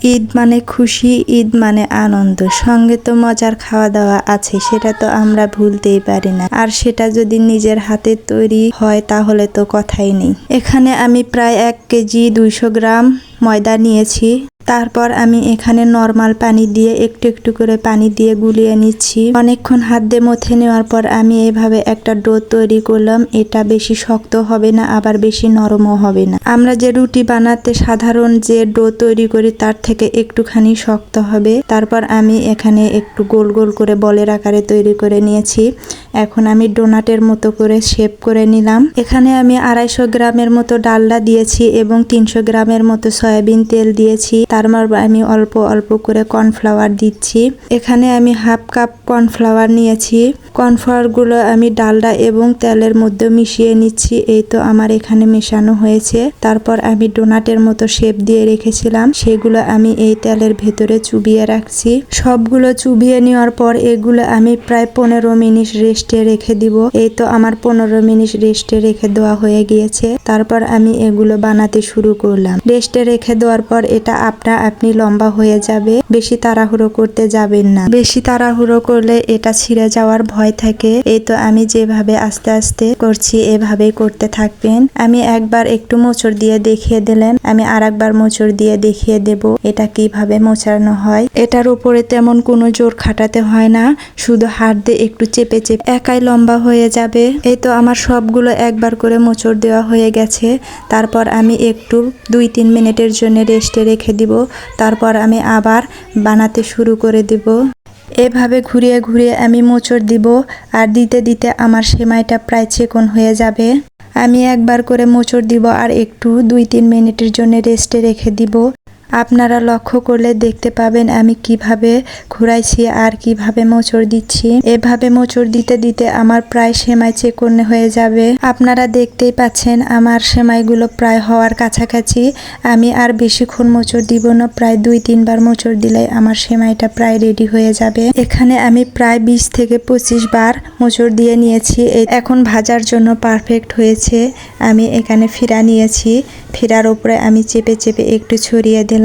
ঈদ মানে খুশি, ঈদ মানে আনন্দ, সঙ্গে তো মজার খাওয়া দাওয়া আছে, সেটা তো আমরা ভুলতেই পারি না। আর সেটা যদি নিজের হাতে তৈরি হয় তাহলে তো কথাই নেই। এখানে আমি প্রায় 1 কেজি 200 গ্রাম ময়দা নিয়েছি। তারপর আমি এখানে নরমাল পানি দিয়ে একটু একটু করে পানি দিয়ে গুলিয়ে নিচ্ছি। অনেকক্ষণ হাত দিয়ে মথে নেওয়ার পর আমি এভাবে একটা ডো তৈরি করলাম। এটা বেশি শক্ত হবে না, আবার বেশি নরমও হবে না। আমরা যে রুটি বানাতে সাধারণ যে ডো তৈরি করি তার থেকে একটুখানি শক্ত হবে। তারপর আমি এখানে একটু গোল গোল করে বলের আকারে তৈরি করে নিয়েছি। এখন আমি ডোনাটের মতো করে শেপ করে নিলাম। এখানে আমি 250 গ্রামের মতো ডালডা দিয়েছি এবং 300 গ্রামের মতো সয়াবিন তেল দিয়েছি। তারপর আমি অল্প অল্প করে কর্নফ্লাওয়ার দিচ্ছি। এখানে আমি হাফ কাপ কর্নফ্লাওয়ার নিয়েছি। কর্নফ্লাওয়ারগুলো আমি ডালডা এবং তেলের মধ্যে মিশিয়ে নিচ্ছি। এই তো আমার এখানে মেশানো হয়েছে। তারপর আমি ডোনাটের মতো শেপ দিয়ে রেখেছিলাম, সেগুলো আমি এই তেলের ভেতরে চুবিয়ে রাখছি। সবগুলো চুবিয়ে নেওয়ার পর এগুলো আমি প্রায় 15 মিনিট রেস্টে রেখে দিব। এই তো আমার 15 মিনিট রেস্টে রেখে দেওয়া হয়ে গিয়েছে। তারপর আমি এগুলো বানাতে শুরু করলাম। রেস্টে রেখে দেওয়ার পর এটা আপনি লম্বা হয়ে যাবে। বেশি তাড়াহুড়ো করতে যাবেন না, বেশি তাড়াহুড়ো করলে এটা ছিঁড়ে যাওয়ার ভয় থাকে। এই তো আমি যেভাবে আস্তে আস্তে করছি এভাবেই করতে থাকবেন। আমি একবার একটু মোচড় দিয়ে দেখিয়ে দিলেন, আমি আরেকবার মোচড় দিয়ে দেখিয়ে দেব এটা কিভাবে মোচানো হয়। এটার উপরে তেমন কোনো জোর খাটাতে হয় না, শুধু হাত দিয়ে একটু চেপে চেপে একাই লম্বা হয়ে যাবে। এই তো আমার সবগুলো একবার করে মোচড় দেওয়া হয়ে গেছে। তারপর আমি একটু 2-3 মিনিটের জন্য রেস্টে রেখে দিব। তারপর আমি আবার বানাতে শুরু করে দিব। এভাবে ঘুরিয়ে ঘুরিয়ে আমি মোচড় দিব, আর দিতে দিতে আমার সেমাইটা প্রায় চিকন হয়ে যাবে। আমি একবার করে মোচড় দিব আর একটু 2-3 মিনিটের জন্য রেস্টে রেখে দিব। আপনারা লক্ষ্য করলে দেখতে পাবেন আমি কিভাবে ঘুরাইছি আর কিভাবে মোচড় দিচ্ছি। এভাবে মোচড় দিতে দিতে আমার প্রায় সেমাই চিকন হয়ে যাবে। আপনারা দেখতেই পাচ্ছেন আমার সেমাইগুলো প্রায় হওয়ার কাছাকাছি। আমি আর বেশিক্ষণ মোচড় দিব না, প্রায় 2-3 বার মোচড় দিলে আমার সেমাইটা প্রায় রেডি হয়ে যাবে। এখানে আমি প্রায় 20 থেকে 25 বার মোচড় দিয়ে নিয়েছি। এখন ভাজার জন্য পারফেক্ট হয়েছে। আমি এখানে ফিরা নিয়েছি, ফিরার উপরে আমি চেপে চেপে একটু ছড়িয়ে দিলাম।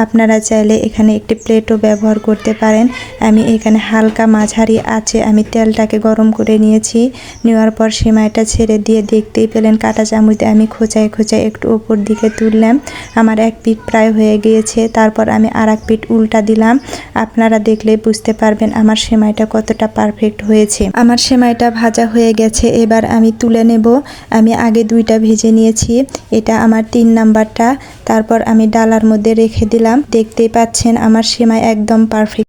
আপনারা চাইলে এখানে একটি প্লেটও ব্যবহার করতে পারেন। আমি এখানে হালকা মাঝারি আঁচে আমি তেলটাকে গরম করে নিয়েছি। নেওয়ার পর সেমাইটা ছেড়ে দিয়ে দেখতেই পেলেন কাঁটা চামচ দিয়ে আমি খোঁচায় খোঁচায় একটু উপর দিকে তুললাম। আমার এক পিঠ প্রায় হয়ে গিয়েছে। তারপর আমি আর এক পিঠ উল্টা দিলাম। আপনারা দেখলেই বুঝতে পারবেন আমার সেমাইটা কতটা পারফেক্ট হয়েছে। আমার সেমাইটা ভাজা হয়ে গেছে, এবার আমি তুলে নেব। আমি আগে 2টা ভেজে নিয়েছি, এটা আমার 3 নাম্বারটা। তারপর আমি ডালার মধ্যে রেখে দিলাম। দেখতেই পাচ্ছেন আমার সেমাই একদম পারফেক্ট।